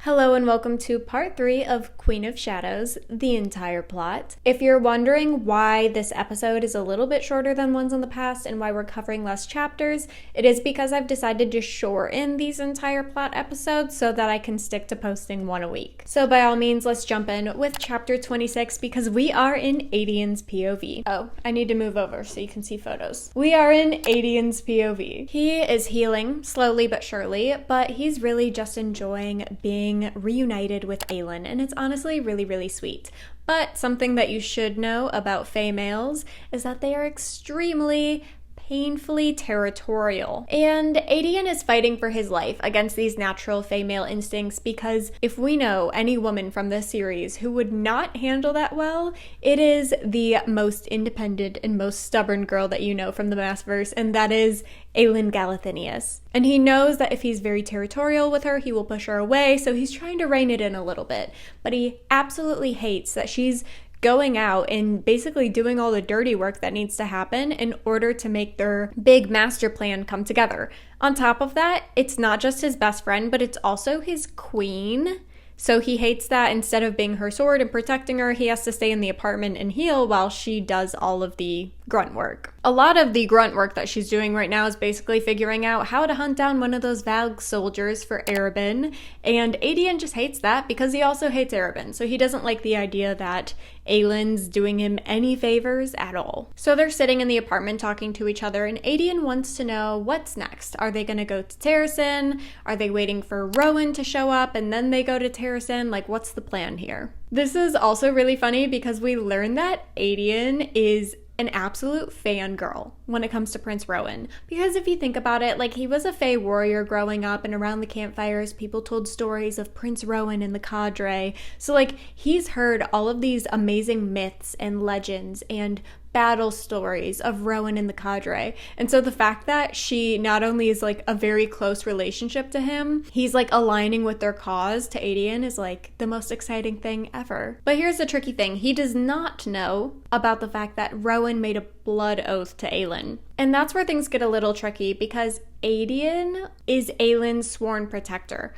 Hello and welcome to part 3 of Queen of Shadows, the entire plot. If you're wondering why this episode is a little bit shorter than ones in the past and why we're covering less chapters, it is because I've decided to shorten these entire plot episodes so that I can stick to posting one a week. So by all means, let's jump in with chapter 26 because we are in Adian's POV. Oh, I need to move over so you can see photos. We are in Adian's POV. He is healing slowly but surely, but he's really just enjoying being reunited with Aelin, and it's honestly really sweet. But something that you should know about Fae males is that they are extremely painfully territorial. And Adian is fighting for his life against these natural Fae male instincts because if we know any woman from this series who would not handle that well, it is the most independent and most stubborn girl that you know from the Maasverse, and that is Aelin Galathynius. And he knows that if he's very territorial with her, he will push her away, so he's trying to rein it in a little bit. But he absolutely hates that she's going out and basically doing all the dirty work that needs to happen in order to make their big master plan come together. On top of that, it's not just his best friend, but it's also his queen. So he hates that instead of being her sword and protecting her, he has to stay in the apartment and heal while she does all of the grunt work. A lot of the grunt work that she's doing right now is basically figuring out how to hunt down one of those Valg soldiers for Arabin, and Adian just hates that because he also hates Arabin, so he doesn't like the idea that Aelin's doing him any favors at all. So they're sitting in the apartment talking to each other, and Adian wants to know what's next. Are they going to go to Terrasen? Are they waiting for Rowan to show up and then they go to Terrasen? Like, what's the plan here? This is also really funny because we learn that Adian is an absolute fangirl when it comes to Prince Rowan. Because if you think about it, like, he was a Fae warrior growing up, and around the campfires, people told stories of Prince Rowan and the cadre. So, like, he's heard all of these amazing myths and legends and battle stories of Rowan and the cadre. And so the fact that she not only is like a very close relationship to him, he's like aligning with their cause to Adian is like the most exciting thing ever. But here's the tricky thing. He does not know about the fact that Rowan made a blood oath to Aelin. And that's where things get a little tricky because Adian is Aelin's sworn protector.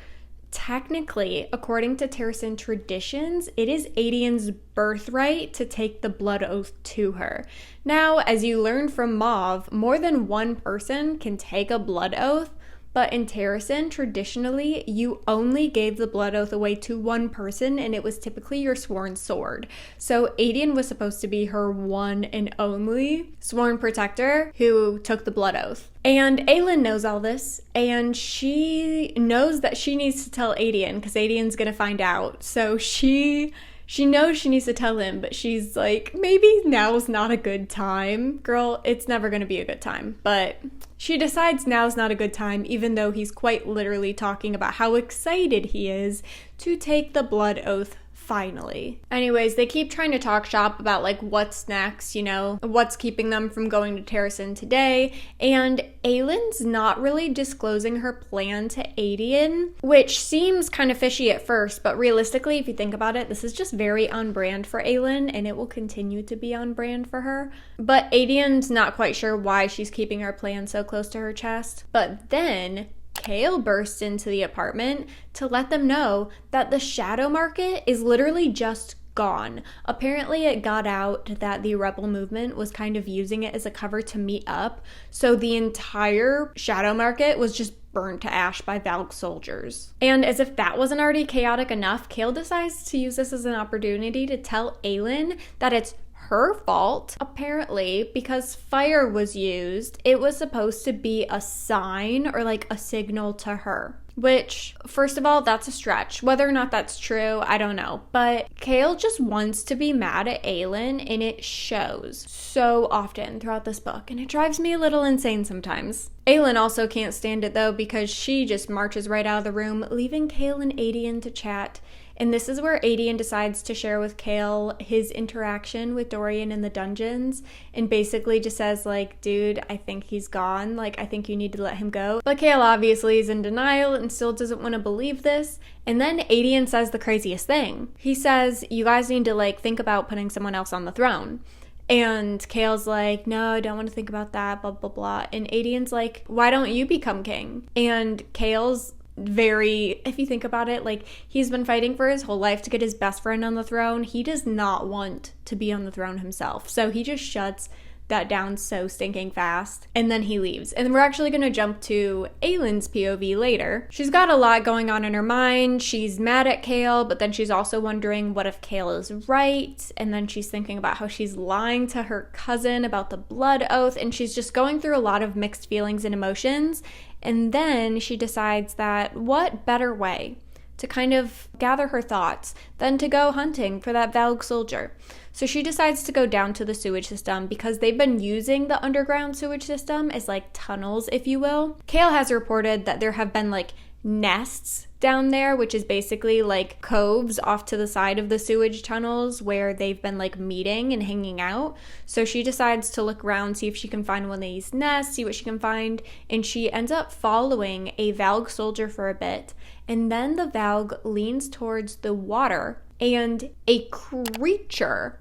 Technically, according to Terrasen traditions, it is Adian's birthright to take the blood oath to her. Now, as you learn from Mauve, more than one person can take a blood oath, but in Terrasen, traditionally, you only gave the blood oath away to one person, and it was typically your sworn sword. So Adian was supposed to be her one and only sworn protector who took the blood oath. And Aelin knows all this, and she knows that she needs to tell Adian, because Adian's gonna find out. So she knows she needs to tell him, but she's like, maybe now's not a good time. Girl, it's never gonna be a good time. But she decides now's not a good time, even though he's quite literally talking about how excited he is to take the blood oath finally. Anyways, they keep trying to talk shop about like what's next, you know, what's keeping them from going to Terrasen today, and Aelin's not really disclosing her plan to Adian, which seems kind of fishy at first, but realistically, if you think about it, this is just very on brand for Aelin, and it will continue to be on brand for her. But Adian's not quite sure why she's keeping her plan so close to her chest. But then Chaol bursts into the apartment to let them know that the shadow market is literally just gone. Apparently it got out that the rebel movement was kind of using it as a cover to meet up, so the entire shadow market was just burned to ash by Valg soldiers. And as if that wasn't already chaotic enough, Chaol decides to use this as an opportunity to tell Aelin that it's her fault, apparently, because fire was used. It was supposed to be a sign or like a signal to her. Which, first of all, that's a stretch. Whether or not that's true, I don't know. But Chaol just wants to be mad at Aelin, and it shows so often throughout this book, and it drives me a little insane sometimes. Aelin also can't stand it, though, because she just marches right out of the room, leaving Chaol and Adian to chat. And this is where Adian decides to share with Chaol his interaction with Dorian in the dungeons, and basically just says, like, dude, I think he's gone. Like, I think you need to let him go. But Chaol obviously is in denial and still doesn't want to believe this. And then Adian says the craziest thing. He says, you guys need to, like, think about putting someone else on the throne. And Chaol's like, no, I don't want to think about that, blah, blah, blah. And Adian's like, why don't you become king? And Chaol's very, if you think about it, like, he's been fighting for his whole life to get his best friend on the throne. He does not want to be on the throne himself. So he just shuts that down so stinking fast, and then he leaves. And we're actually going to jump to Aylin's POV later. She's got a lot going on in her mind. She's mad at Kale, but then she's also wondering what if Kale is right, and then she's thinking about how she's lying to her cousin about the blood oath, and she's just going through a lot of mixed feelings and emotions. And then she decides that what better way to kind of gather her thoughts than to go hunting for that Valg soldier. So she decides to go down to the sewage system because they've been using the underground sewage system as like tunnels, if you will. Kale has reported that there have been like nests down there, which is basically like coves off to the side of the sewage tunnels where they've been like meeting and hanging out. So she decides to look around, see if she can find one of these nests, see what she can find, and she ends up following a Valg soldier for a bit. And then the Valg leans towards the water and a creature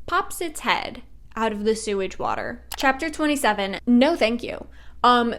pops its head out of the sewage water. Chapter 27, no thank you.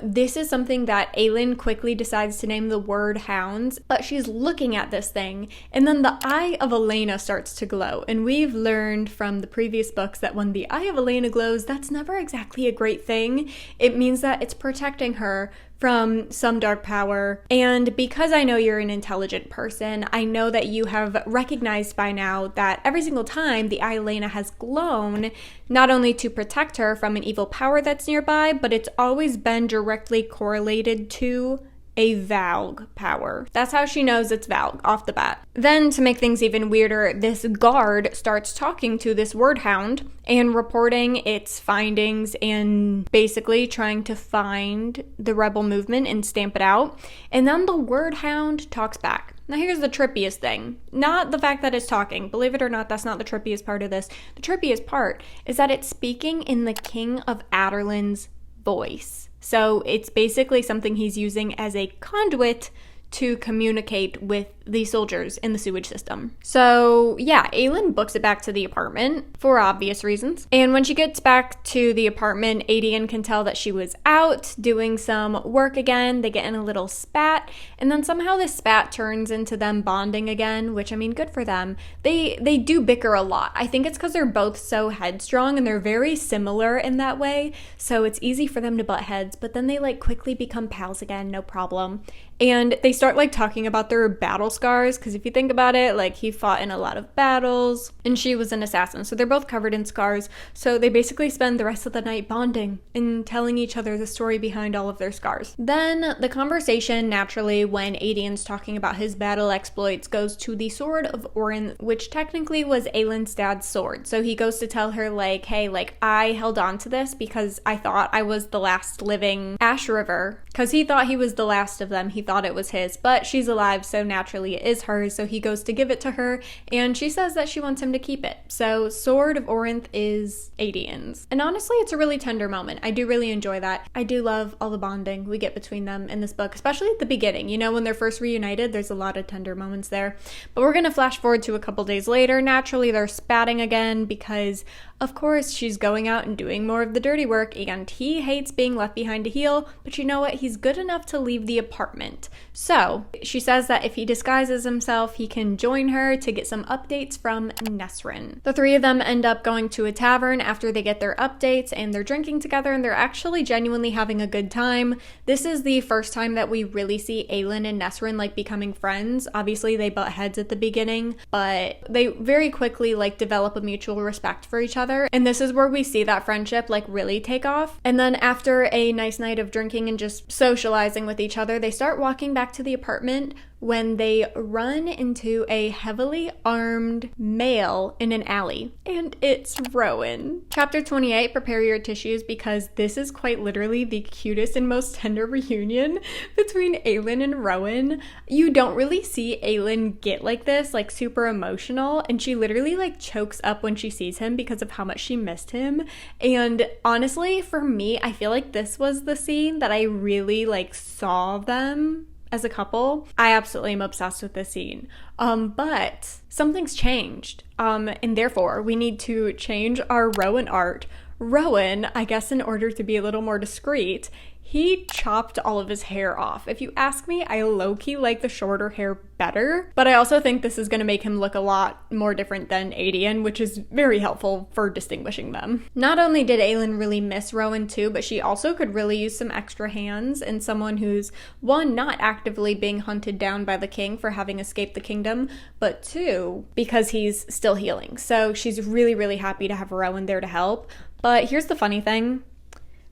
This is something that Aylin quickly decides to name the word hounds, but she's looking at this thing, and then the eye of Elena starts to glow. And we've learned from the previous books that when the eye of Elena glows, that's never exactly a great thing. It means that it's protecting her from some dark power. And because I know you're an intelligent person, I know that you have recognized by now that every single time the eye Elena has glown, not only to protect her from an evil power that's nearby, but it's always been directly correlated to a Valg power. That's how she knows it's Valg off the bat. Then, to make things even weirder, this guard starts talking to this word hound and reporting its findings and basically trying to find the rebel movement and stamp it out. And then the word hound talks back. Now here's the trippiest thing. Not the fact that it's talking. Believe it or not, that's not the trippiest part of this. The trippiest part is that it's speaking in the King of Adarlan's voice. So it's basically something he's using as a conduit to communicate with the soldiers in the sewage system. So yeah, Aylin books it back to the apartment for obvious reasons. And when she gets back to the apartment, Adian can tell that she was out doing some work again. They get in a little spat, and then somehow this spat turns into them bonding again, which, I mean, good for them. They do bicker a lot. I think it's because they're both so headstrong and they're very similar in that way. So it's easy for them to butt heads, but then they like quickly become pals again, no problem. And they start like talking about their battle scars, because if you think about it, like, he fought in a lot of battles and she was an assassin, so they're both covered in scars. So they basically spend the rest of the night bonding and telling each other the story behind all of their scars. Then the conversation, naturally, when Adian's talking about his battle exploits, goes to the Sword of Orin, which technically was Aylin's dad's sword. So he goes to tell her, like, hey, like, I held on to this because I thought I was the last living Ash River, because he thought he was the last of them. He thought it was his, but she's alive, so naturally it is hers. So he goes to give it to her, and she says that she wants him to keep it. So Sword of Orinth is Adian's. And honestly, it's a really tender moment. I do really enjoy that. I do love all the bonding we get between them in this book, especially at the beginning. You know, when they're first reunited, there's a lot of tender moments there. But we're gonna flash forward to a couple days later. Naturally, they're spatting again because, of course, she's going out and doing more of the dirty work, and he hates being left behind to heal, but you know what? He's good enough to leave the apartment. So she says that if he disguises himself, he can join her to get some updates from Nesrin. The three of them end up going to a tavern after they get their updates, and they're drinking together, and they're actually genuinely having a good time. This is the first time that we really see Aylin and Nesrin like becoming friends. Obviously, they butt heads at the beginning, but they very quickly like develop a mutual respect for each other. And this is where we see that friendship like really take off. And then after a nice night of drinking and just socializing with each other, they start walking back to the apartment when they run into a heavily armed male in an alley. And it's Rowan. Chapter 28, prepare your tissues, because this is quite literally the cutest and most tender reunion between Aylin and Rowan. You don't really see Aylin get like this, like super emotional, and she literally like chokes up when she sees him because of how much she missed him. And honestly, for me, I feel like this was the scene that I really like saw them as a couple. I absolutely am obsessed with this scene. But something's changed. And therefore, we need to change our Rowan art. Rowan, I guess in order to be a little more discreet, he chopped all of his hair off. If you ask me, I low-key like the shorter hair better, but I also think this is going to make him look a lot more different than Adian, which is very helpful for distinguishing them. Not only did Aelin really miss Rowan too, but she also could really use some extra hands and someone who's, one, not actively being hunted down by the king for having escaped the kingdom, but two, because he's still healing. So she's really, really happy to have Rowan there to help. But here's the funny thing.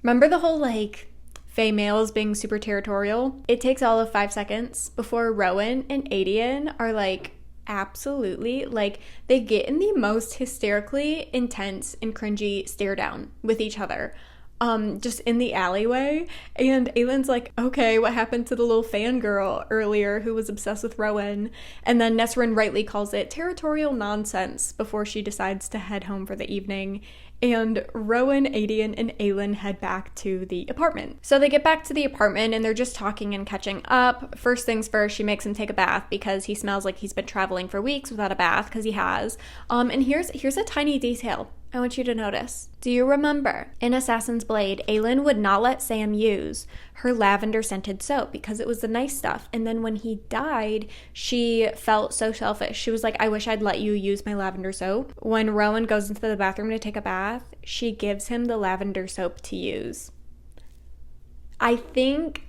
Remember the whole, Fae males being super territorial? It takes all of 5 seconds before Rowan and Adian are, absolutely, they get in the most hysterically intense and cringy stare down with each other. Just in the alleyway, and Aelin's like, okay, what happened to the little fangirl earlier who was obsessed with Rowan? And then Nesrin rightly calls it territorial nonsense before she decides to head home for the evening. And Rowan, Adian, and Aelin head back to the apartment. So they get back to the apartment and they're just talking and catching up. First things first, she makes him take a bath because he smells like he's been traveling for weeks without a bath, because he has. And here's a tiny detail I want you to notice. Do you remember in Assassin's Blade, Aelin would not let Sam use her lavender scented soap because it was the nice stuff. And then when he died, she felt so selfish. She was like, I wish I'd let you use my lavender soap. When Rowan goes into the bathroom to take a bath, she gives him the lavender soap to use. I think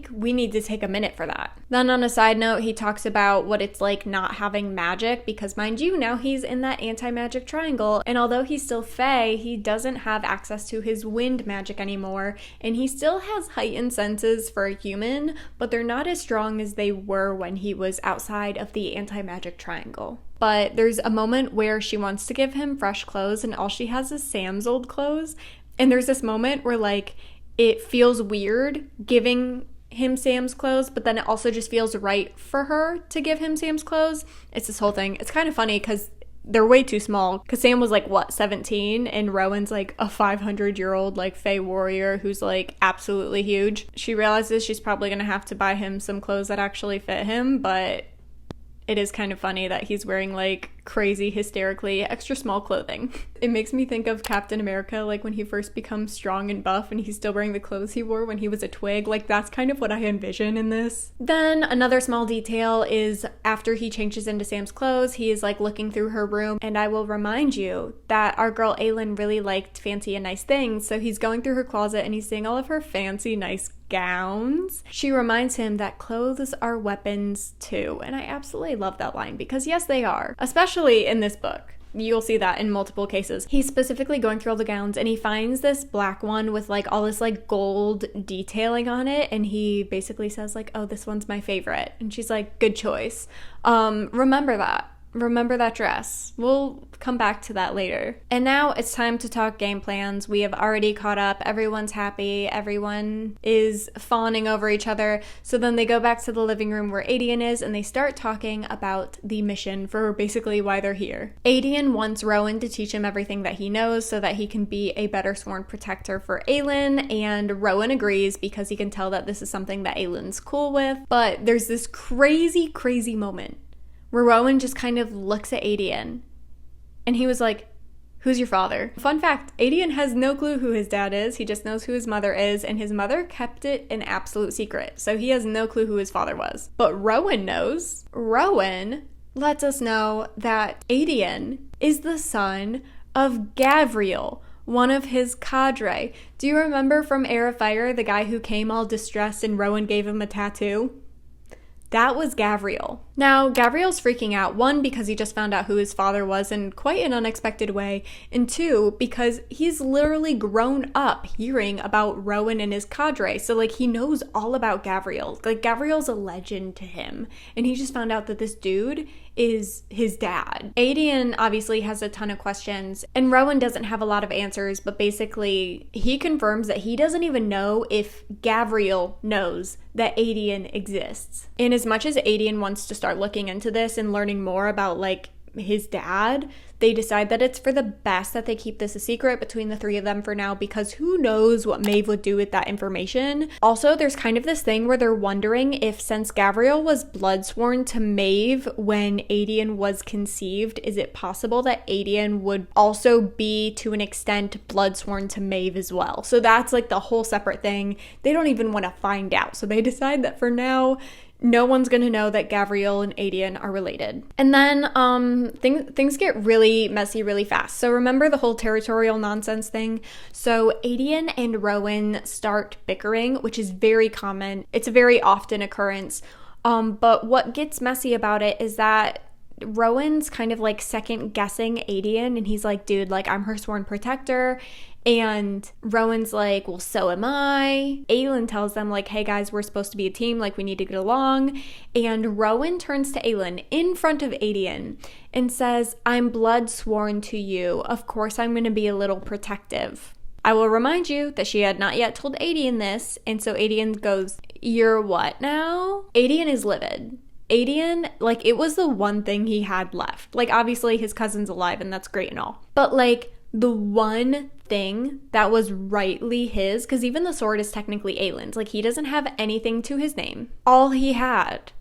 we need to take a minute for that. Then on a side note, he talks about what it's like not having magic, because mind you, now he's in that anti-magic triangle, and although he's still Fae, he doesn't have access to his wind magic anymore, and he still has heightened senses for a human, but they're not as strong as they were when he was outside of the anti-magic triangle. But there's a moment where she wants to give him fresh clothes, and all she has is Sam's old clothes, and there's this moment where it feels weird giving him Sam's clothes, but then it also just feels right for her to give him Sam's clothes. It's this whole thing. It's kind of funny because they're way too small, because Sam was 17, and Rowan's a 500-year-old Fae warrior who's absolutely huge. She realizes she's probably gonna have to buy him some clothes that actually fit him, but it is kind of funny that he's wearing crazy, hysterically extra small clothing. It makes me think of Captain America, when he first becomes strong and buff and he's still wearing the clothes he wore when he was a twig. That's kind of what I envision in this. Then another small detail is after he changes into Sam's clothes, he is looking through her room, and I will remind you that our girl Aelin really liked fancy and nice things, so he's going through her closet and he's seeing all of her fancy, nice gowns. She reminds him that clothes are weapons too, and I absolutely love that line, because yes, they are, especially in this book. You'll see that in multiple cases. He's specifically going through all the gowns, and he finds this black one with all this gold detailing on it, and he basically says oh, this one's my favorite, and she's like, good choice. Remember that dress. We'll come back to that later. And now it's time to talk game plans. We have already caught up. Everyone's happy. Everyone is fawning over each other. So then they go back to the living room where Adian is, and they start talking about the mission for basically why they're here. Adian wants Rowan to teach him everything that he knows so that he can be a better sworn protector for Aelin, and Rowan agrees because he can tell that this is something that Aelin's cool with. But there's this crazy, crazy moment where Rowan just kind of looks at Adian, and he was like, who's your father? Fun fact, Adian has no clue who his dad is. He just knows who his mother is, and his mother kept it an absolute secret, so he has no clue who his father was. But Rowan knows. Rowan lets us know that Adian is the son of Gavriel, one of his cadre. Do you remember from Heir of Fire, the guy who came all distressed and Rowan gave him a tattoo? That was Gavriel. Now, Gavriel's freaking out, one, because he just found out who his father was in quite an unexpected way, and two, because he's literally grown up hearing about Rowan and his cadre, so, he knows all about Gavriel. Gavriel's a legend to him, and he just found out that this dude is his dad. Adian obviously has a ton of questions, and Rowan doesn't have a lot of answers, but basically, he confirms that he doesn't even know if Gavriel knows that Adian exists. And as much as Adian wants to start looking into this and learning more about his dad, they decide that it's for the best that they keep this a secret between the three of them for now, because who knows what Maeve would do with that information. Also, there's kind of this thing where they're wondering if, since Gavriel was bloodsworn to Maeve when Aedion was conceived, is it possible that Aedion would also be, to an extent, bloodsworn to Maeve as well? So that's like the whole separate thing. They don't even want to find out. So they decide that for now, no one's going to know that Gavriel and Aedion are related. And then things get really messy really fast. So remember the whole territorial nonsense thing? So Aedion and Rowan start bickering, which is very common. It's a very often occurrence. But what gets messy about it is that Rowan's kind of like second guessing Aedion, and he's like, dude, like, I'm her sworn protector. And Rowan's like, well, so am I. Aelin tells them, like, hey guys, we're supposed to be a team, like, we need to get along. And Rowan turns to Aelin in front of Aedion and says, I'm blood sworn to you. Of course I'm going to be a little protective. I will remind you that she had not yet told Aedion this, and so Aedion goes, you're what now? Aedion is livid. Aedion, like, it was the one thing he had left. Like, obviously his cousin's alive and that's great and all, but like, the one thing that was rightly his, because even the sword is technically Aelin's, like, he doesn't have anything to his name. All he had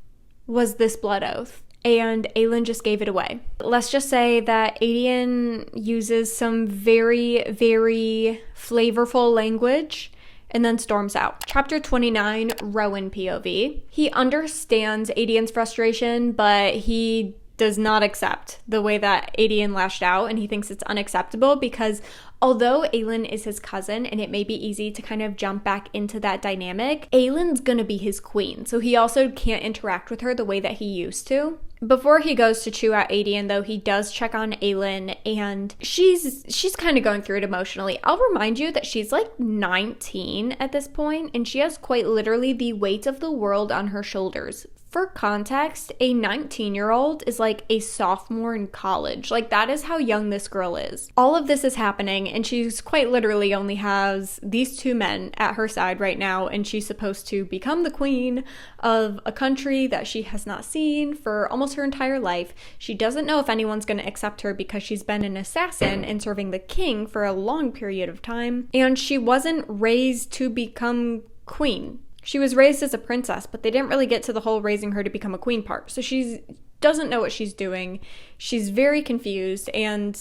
was this blood oath, and Aelin just gave it away. Let's just say that Aedion uses some very, very flavorful language and then storms out. Chapter 29, Rowan POV. He understands Aedion's frustration, but he does not accept the way that Aedion lashed out, and he thinks it's unacceptable because although Aelin is his cousin and it may be easy to kind of jump back into that dynamic, Aelin's gonna be his queen, so he also can't interact with her the way that he used to. Before he goes to chew out Aedion, though, he does check on Aelin, and she's kind of going through it emotionally. I'll remind you that she's like 19 at this point, and she has quite literally the weight of the world on her shoulders. For context, a 19-year-old is like a sophomore in college. Like, that is how young this girl is. All of this is happening, and she's quite literally only has these two men at her side right now, and she's supposed to become the queen of a country that she has not seen for almost her entire life. She doesn't know if anyone's going to accept her because she's been an assassin and serving the king for a long period of time, and she wasn't raised to become queen. She was raised as a princess, but they didn't really get to the whole raising her to become a queen part. So she doesn't know what she's doing. She's very confused, and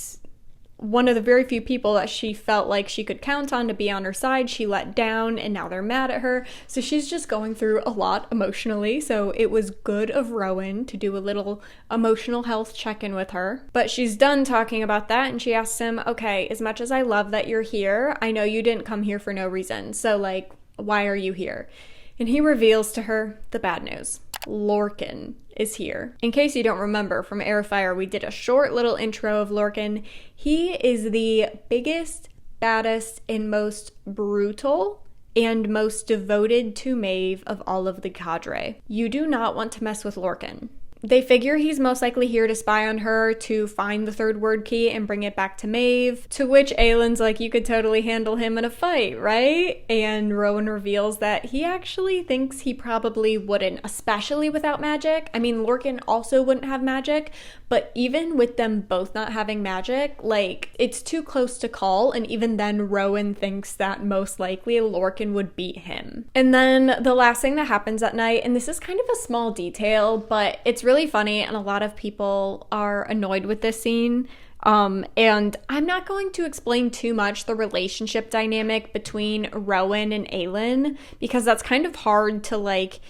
one of the very few people that she felt like she could count on to be on her side, she let down, and now they're mad at her. So she's just going through a lot emotionally. So it was good of Rowan to do a little emotional health check-in with her. But she's done talking about that, and she asks him, okay, as much as I love that you're here, I know you didn't come here for no reason. So, like, why are you here? And he reveals to her the bad news. Lorcan is here. In case you don't remember from Airfire, we did a short little intro of Lorcan. He is the biggest, baddest, and most brutal and most devoted to Maeve of all of the cadre. You do not want to mess with Lorcan. They figure he's most likely here to spy on her, to find the third word key and bring it back to Maeve, to which Aelin's like, you could totally handle him in a fight, right? And Rowan reveals that he actually thinks he probably wouldn't, especially without magic. I mean, Lorcan also wouldn't have magic, but even with them both not having magic, like, it's too close to call, and even then Rowan thinks that most likely Lorcan would beat him. And then the last thing that happens that night, and this is kind of a small detail, but it's really funny, and a lot of people are annoyed with this scene. And I'm not going to explain too much the relationship dynamic between Rowan and Aelin, because that's kind of hard to, like,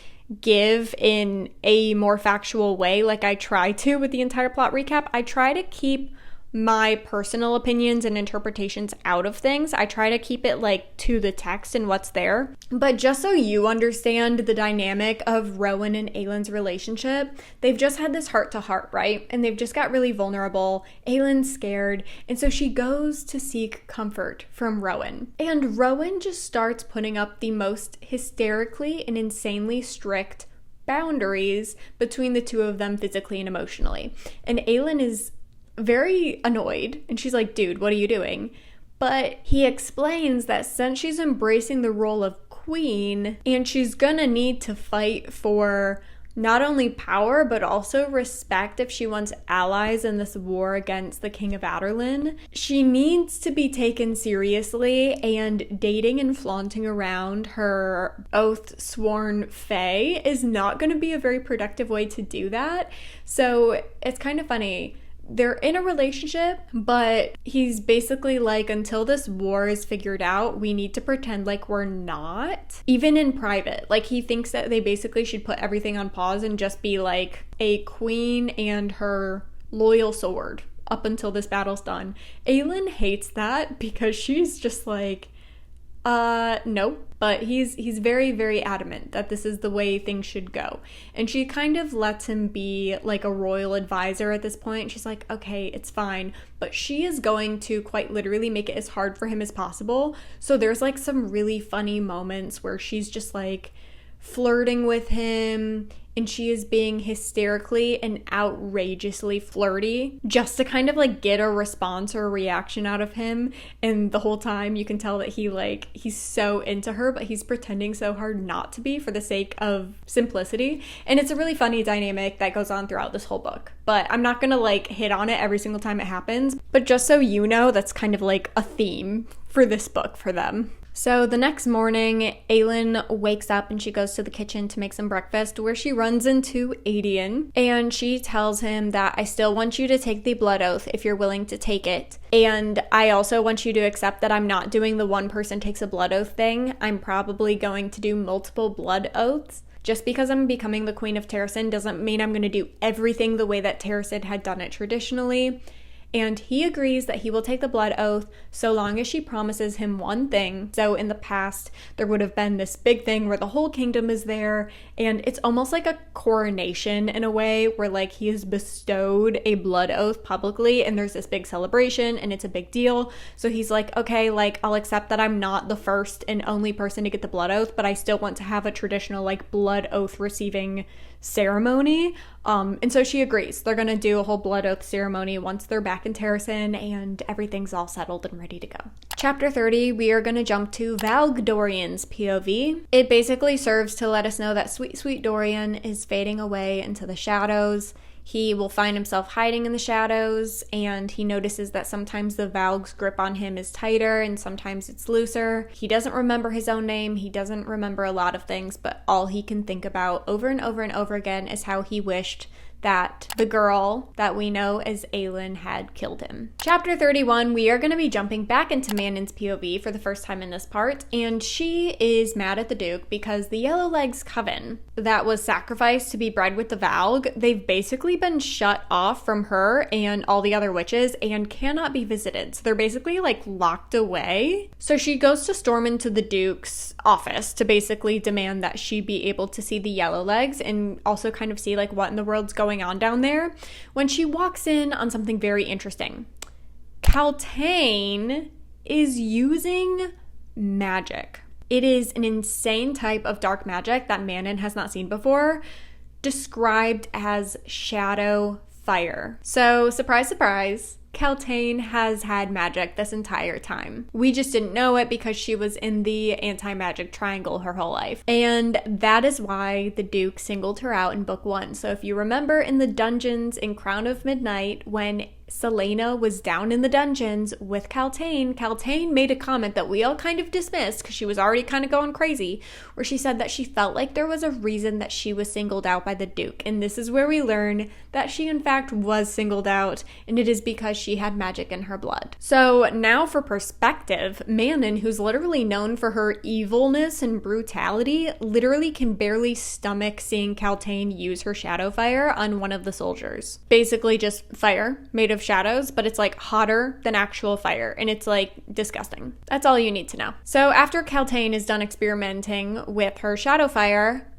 give in a more factual way like I try to with the entire plot recap. I try to keep my personal opinions and interpretations out of things. I try to keep it like to the text and what's there. But just so you understand the dynamic of Rowan and Aelin's relationship, they've just had this heart-to-heart, right? And they've just got really vulnerable. Aelin's scared, and so she goes to seek comfort from Rowan. And Rowan just starts putting up the most hysterically and insanely strict boundaries between the two of them physically and emotionally. And Aelin is very annoyed, and she's like, dude, what are you doing? But he explains that since she's embracing the role of queen and she's gonna need to fight for not only power, but also respect if she wants allies in this war against the King of Adarlan. She needs to be taken seriously, and dating and flaunting around her oath-sworn fae is not going to be a very productive way to do that. So it's kind of funny. They're in a relationship, but he's basically like, until this war is figured out, we need to pretend like we're not, even in private. Like, he thinks that they basically should put everything on pause and just be like a queen and her loyal sword up until this battle's done. Aelin hates that because she's just like, no. But he's very, very adamant that this is the way things should go. And she kind of lets him be like a royal advisor at this point. She's like, okay, it's fine. But she is going to quite literally make it as hard for him as possible. So there's like some really funny moments where she's just like flirting with him, and she is being hysterically and outrageously flirty just to kind of like get a response or a reaction out of him. And the whole time you can tell that he's so into her, but he's pretending so hard not to be for the sake of simplicity. And it's a really funny dynamic that goes on throughout this whole book. But I'm not gonna like hit on it every single time it happens, but just so you know, that's kind of like a theme for this book for them. So the next morning, Aelin wakes up and she goes to the kitchen to make some breakfast, where she runs into Adian, and she tells him that I still want you to take the blood oath if you're willing to take it. And I also want you to accept that I'm not doing the one person takes a blood oath thing. I'm probably going to do multiple blood oaths. Just because I'm becoming the Queen of Terrasen doesn't mean I'm going to do everything the way that Terrasen had done it traditionally. And he agrees that he will take the blood oath so long as she promises him one thing. So in the past, there would have been this big thing where the whole kingdom is there, and it's almost like a coronation in a way, where like he has bestowed a blood oath publicly, and there's this big celebration and it's a big deal. So he's like, okay, like I'll accept that I'm not the first and only person to get the blood oath, but I still want to have a traditional like blood oath receiving ceremony. And so she agrees. They're gonna do a whole blood oath ceremony once they're back in Terrasen and everything's all settled and ready to go. Chapter 30, we are gonna jump to Valg Dorian's POV. It basically serves to let us know that sweet, sweet Dorian is fading away into the shadows. He will find himself hiding in the shadows, and he notices that sometimes the Valg's grip on him is tighter and sometimes it's looser. He doesn't remember his own name. He doesn't remember a lot of things, but all he can think about over and over and over again is how he wished that the girl that we know as Aelin had killed him. Chapter 31, we are going to be jumping back into Manon's POV for the first time in this part, and she is mad at the Duke because the Yellowlegs coven that was sacrificed to be bred with the Valg, they've basically been shut off from her and all the other witches and cannot be visited. So they're basically like locked away. So she goes to storm into the Duke's office to basically demand that she be able to see the Yellowlegs and also kind of see like what in the world's going on down there, when she walks in on something very interesting. Kaltain is using magic. It is an insane type of dark magic that Manon has not seen before, described as shadow fire. So, surprise, surprise, Kaltain has had magic this entire time. We just didn't know it because she was in the anti-magic triangle her whole life. And that is why the Duke singled her out in book 1. So if you remember in the dungeons in Crown of Midnight, when Selena was down in the dungeons with Kaltain made a comment that we all kind of dismissed because she was already kind of going crazy, where she said that she felt like there was a reason that she was singled out by the Duke. And this is where we learn that she in fact was singled out, and it is because she had magic in her blood. So now for perspective, Manon, who's literally known for her evilness and brutality, literally can barely stomach seeing Kaltain use her shadow fire on one of the soldiers. Basically just fire made of shadows, but it's like hotter than actual fire, and it's like disgusting. That's all you need to know. So after Kaltain is done experimenting with her shadow fire,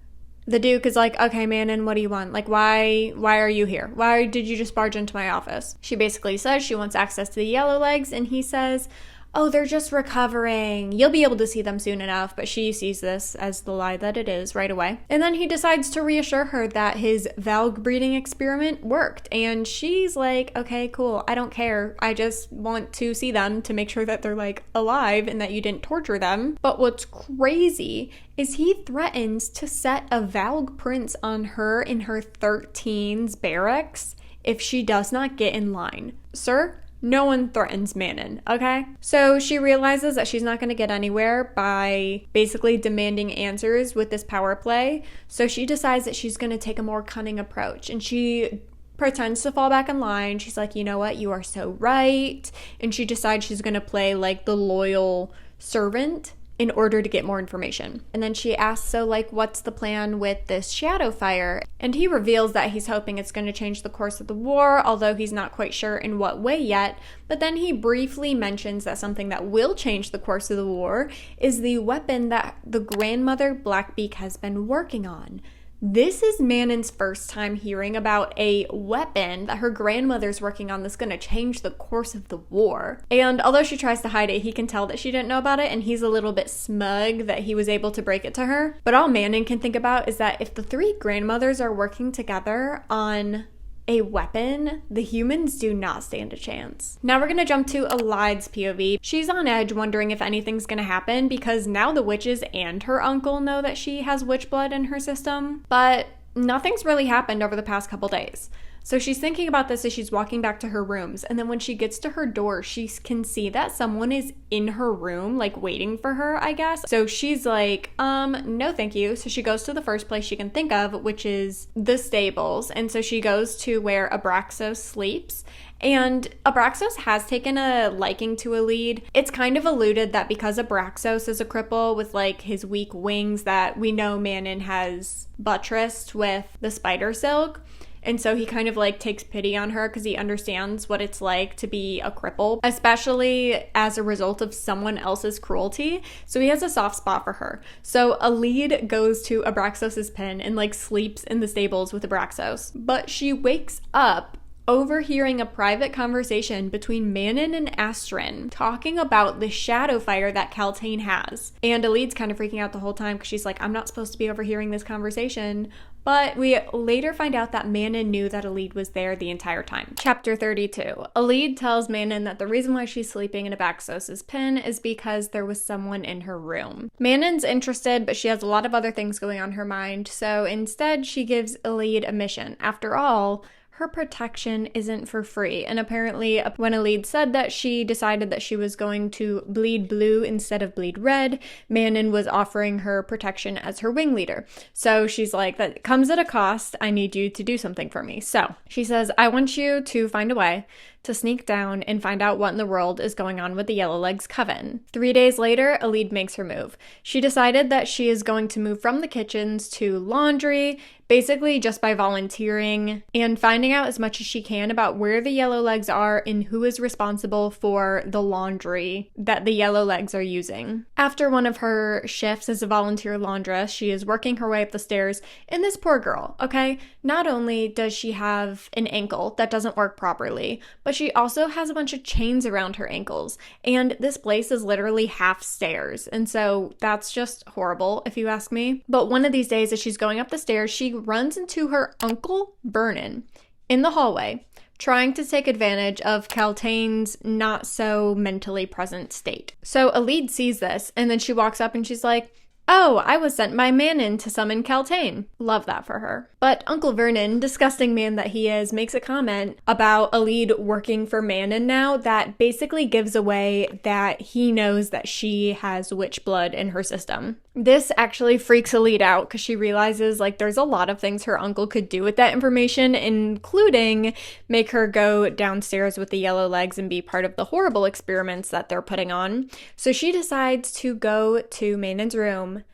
the Duke is like, okay, Manon, what do you want? Like, why are you here? Why did you just barge into my office? She basically says she wants access to the Yellowlegs, and he says, oh, they're just recovering. You'll be able to see them soon enough. But she sees this as the lie that it is right away. And then he decides to reassure her that his Valg breeding experiment worked. And she's like, okay, cool. I don't care. I just want to see them to make sure that they're like alive and that you didn't torture them. But what's crazy is he threatens to set a Valg prince on her in her 13's barracks if she does not get in line. Sir, no one threatens Manon, okay? So she realizes that she's not going to get anywhere by basically demanding answers with this power play. So she decides that she's going to take a more cunning approach. And she pretends to fall back in line. She's like, you know what? You are so right. And she decides she's going to play like the loyal servant in order to get more information. And then she asks, so like, what's the plan with this shadow fire? And he reveals that he's hoping it's going to change the course of the war, although he's not quite sure in what way yet. But then he briefly mentions that something that will change the course of the war is the weapon that the grandmother Blackbeak has been working on. This is Manon's first time hearing about a weapon that her grandmother's working on that's going to change the course of the war. And although she tries to hide it, he can tell that she didn't know about it, and he's a little bit smug that he was able to break it to her. But all Manon can think about is that if the three grandmothers are working together on a weapon, the humans do not stand a chance. Now we're going to jump to Alide's POV. She's on edge wondering if anything's going to happen because now the witches and her uncle know that she has witch blood in her system, but nothing's really happened over the past couple days. So she's thinking about this as she's walking back to her rooms, and then when she gets to her door, she can see that someone is in her room, like waiting for her, I guess. So she's like, no thank you. So she goes to the first place she can think of, which is the stables. And so she goes to where Abraxos sleeps. And Abraxos has taken a liking to Alide. It's kind of alluded that because Abraxos is a cripple with like his weak wings that we know Manon has buttressed with the spider silk. And so he kind of like takes pity on her because he understands what it's like to be a cripple, especially as a result of someone else's cruelty. So he has a soft spot for her. So Alide goes to Abraxos's pen and like sleeps in the stables with Abraxos. But she wakes up overhearing a private conversation between Manon and Astrid talking about the shadow fire that Kaltain has. And Alide's kind of freaking out the whole time because she's like, I'm not supposed to be overhearing this conversation. But we later find out that Manon knew that Alide was there the entire time. Chapter 32. Alide tells Manon that the reason why she's sleeping in Abraxos's pen is because there was someone in her room. Manon's interested, but she has a lot of other things going on in her mind. So instead, she gives Alide a mission. After all, her protection isn't for free. And apparently when Alide said that she decided that she was going to bleed blue instead of bleed red, Manon was offering her protection as her wing leader. So she's like, that comes at a cost. I need you to do something for me. So she says, I want you to find a way to sneak down and find out what in the world is going on with the Yellowlegs coven. 3 days later, Alide makes her move. She decided that she is going to move from the kitchens to laundry, basically just by volunteering and finding out as much as she can about where the Yellowlegs are and who is responsible for the laundry that the Yellowlegs are using. After one of her shifts as a volunteer laundress, she is working her way up the stairs, and this poor girl, okay, not only does she have an ankle that doesn't work properly, but she also has a bunch of chains around her ankles, and this place is literally half stairs, and so that's just horrible if you ask me. But one of these days as she's going up the stairs, she runs into her uncle Vernon in the hallway, trying to take advantage of Kaltain's not so mentally present state. So Alide sees this, and then she walks up and she's like, oh, I was sent by Manon to summon Kaltain. Love that for her. But Uncle Vernon, disgusting man that he is, makes a comment about Alide working for Manon now that basically gives away that he knows that she has witch blood in her system. This actually freaks Alide out because she realizes like there's a lot of things her uncle could do with that information, including make her go downstairs with the Yellowlegs and be part of the horrible experiments that they're putting on. So she decides to go to Manon's room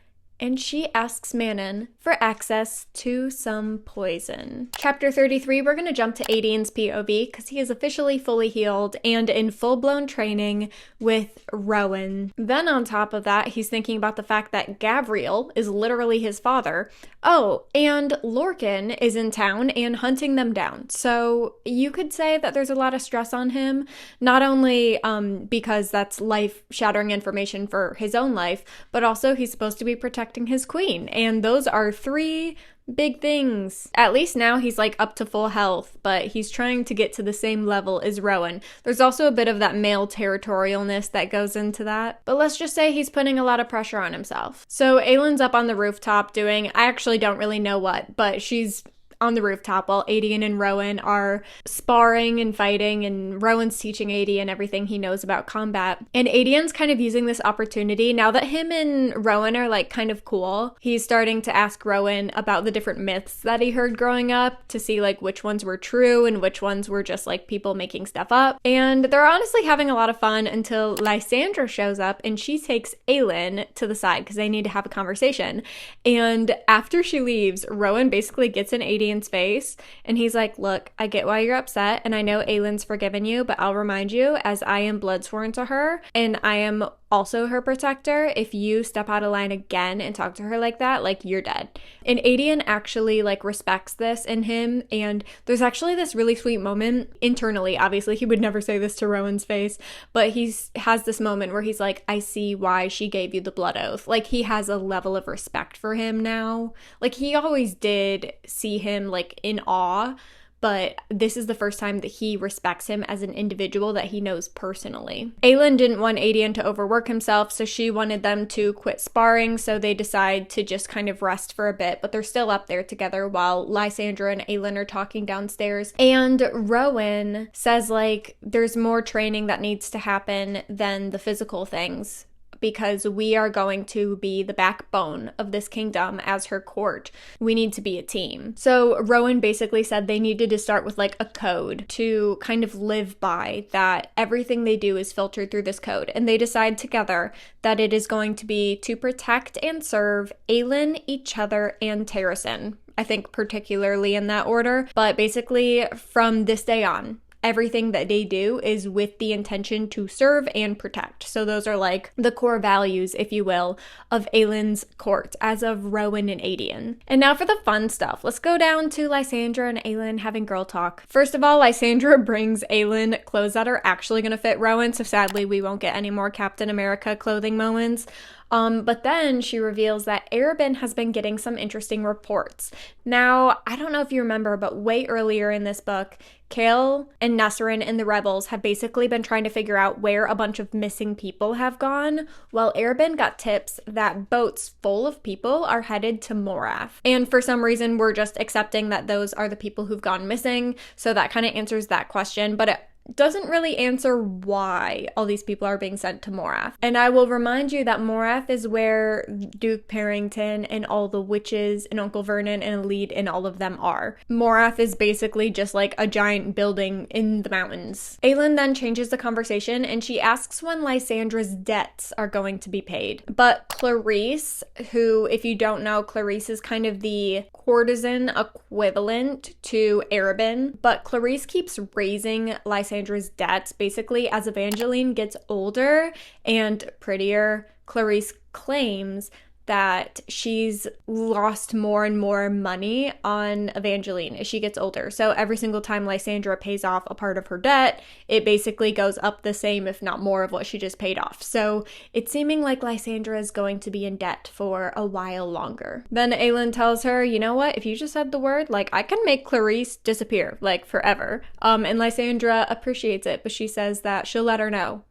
and she asks Manon for access to some poison. Chapter 33, we're going to jump to Adian's POV because he is officially fully healed and in full-blown training with Rowan. Then on top of that, he's thinking about the fact that Gavriel is literally his father. Oh, and Lorcan is in town and hunting them down. So you could say that there's a lot of stress on him, not only because that's life-shattering information for his own life, but also he's supposed to be protecting his queen. And those are three big things. At least now he's like up to full health, but he's trying to get to the same level as Rowan. There's also a bit of that male territorialness that goes into that. But let's just say he's putting a lot of pressure on himself. So Aylin's up on the rooftop doing, I actually don't really know what, but she's on the rooftop while Adian and Rowan are sparring and fighting, and Rowan's teaching Adian everything he knows about combat. And Adian's kind of using this opportunity, now that him and Rowan are like kind of cool, he's starting to ask Rowan about the different myths that he heard growing up to see like which ones were true and which ones were just like people making stuff up. And they're honestly having a lot of fun until Lysandra shows up and she takes Aylin to the side because they need to have a conversation. And after she leaves, Rowan basically gets in Adian's face and he's like, look, I get why you're upset and I know Aylin's forgiven you, but I'll remind you, as I am bloodsworn to her and I am also her protector, if you step out of line again and talk to her like that, like you're dead. And Adian actually like respects this in him, and there's actually this really sweet moment internally. Obviously he would never say this to Rowan's face, but he has this moment where he's like, I see why she gave you the blood oath. Like he has a level of respect for him now. Like he always did see him like in awe, but this is the first time that he respects him as an individual that he knows personally. Aylin didn't want Adian to overwork himself, so she wanted them to quit sparring, so they decide to just kind of rest for a bit, but they're still up there together while Lysandra and Aylin are talking downstairs. And Rowan says like there's more training that needs to happen than the physical things, because we are going to be the backbone of this kingdom as her court. We need to be a team. So Rowan basically said they needed to start with like a code to kind of live by, that everything they do is filtered through this code. And they decide together that it is going to be to protect and serve Aylin, each other, and Terrasen. I think particularly in that order. But basically from this day on, everything that they do is with the intention to serve and protect. So those are like the core values, if you will, of Aylin's court as of Rowan and Adian. And now for the fun stuff. Let's go down to Lysandra and Aylin having girl talk. First of all, Lysandra brings Aylin clothes that are actually going to fit Rowan, so sadly we won't get any more Captain America clothing moments. But then she reveals that Arobynn has been getting some interesting reports. Now, I don't know if you remember, but way earlier in this book, Kale and Nesserin and the rebels have basically been trying to figure out where a bunch of missing people have gone, while Arobynn got tips that boats full of people are headed to Morath. And for some reason, we're just accepting that those are the people who've gone missing, so that kind of answers that question, but it doesn't really answer why all these people are being sent to Morath. And I will remind you that Morath is where Duke Parrington and all the witches and Uncle Vernon and Elite and all of them are. Morath is basically just like a giant building in the mountains. Aylin then changes the conversation and she asks when Lysandra's debts are going to be paid. But Clarice, who, if you don't know, Clarice is kind of the courtesan equivalent to Arobynn, but Clarice keeps raising Lysandra's debts. Basically, as Evangeline gets older and prettier, Clarice claims that she's lost more and more money on Evangeline as she gets older. So every single time Lysandra pays off a part of her debt, it basically goes up the same, if not more, of what she just paid off. So it's seeming like Lysandra is going to be in debt for a while longer. Then Aylin tells her, you know what, if you just said the word, like, I can make Clarice disappear, like, forever. And Lysandra appreciates it, but she says that she'll let her know.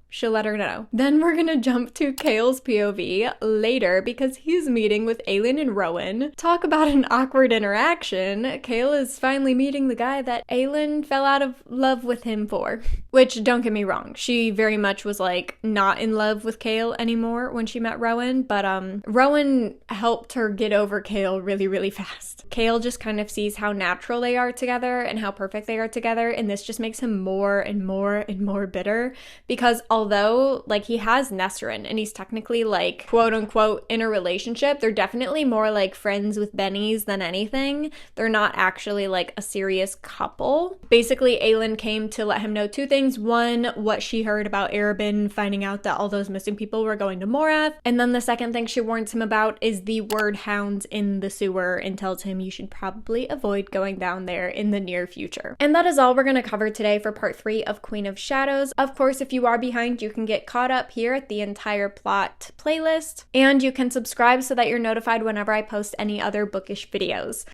Then we're gonna jump to Kale's POV later because he's meeting with Aylin and Rowan. Talk about an awkward interaction. Kale is finally meeting the guy that Aylin fell out of love with him for. Which, don't get me wrong, she very much was like not in love with Kale anymore when she met Rowan, but Rowan helped her get over Kale really, really fast. Kale just kind of sees how natural they are together and how perfect they are together, and this just makes him more and more and more bitter because although like he has Nesrin and he's technically like quote unquote in a relationship, they're definitely more like friends with bennies than anything. They're not actually like a serious couple. Basically, Aelin came to let him know two things. One, what she heard about Arobynn finding out that all those missing people were going to Morath. And then the second thing she warns him about is the word hounds in the sewer and tells him you should probably avoid going down there in the near future. And that is all we're going to cover today for part 3 of Queen of Shadows. Of course, if you are behind, you can get caught up here at the entire plot playlist, and you can subscribe so that you're notified whenever I post any other bookish videos.